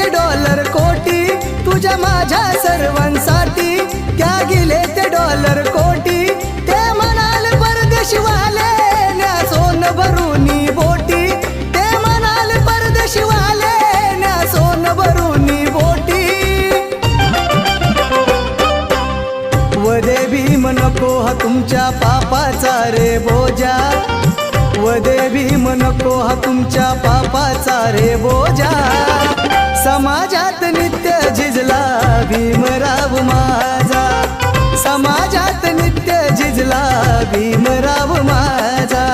ते डॉलर कोटी तुझ्या माझ्या सर्वांसाठी त्या गेले ते डॉलर कोटी ते म्हणाल परदेशवाले न्या सोन भरूनी बोटी ते म्हणाल परदेशवाले न्या सोन भरूनी बोटी वदे भीम नको हा तुमच्या पापाचा रे बोजा वदे भीम नको हा तुमच्या पापाचा रे बोजा समाजात नित्य झिजला भीमराव माझा समाजात नित्य झिजला भीमराव माझा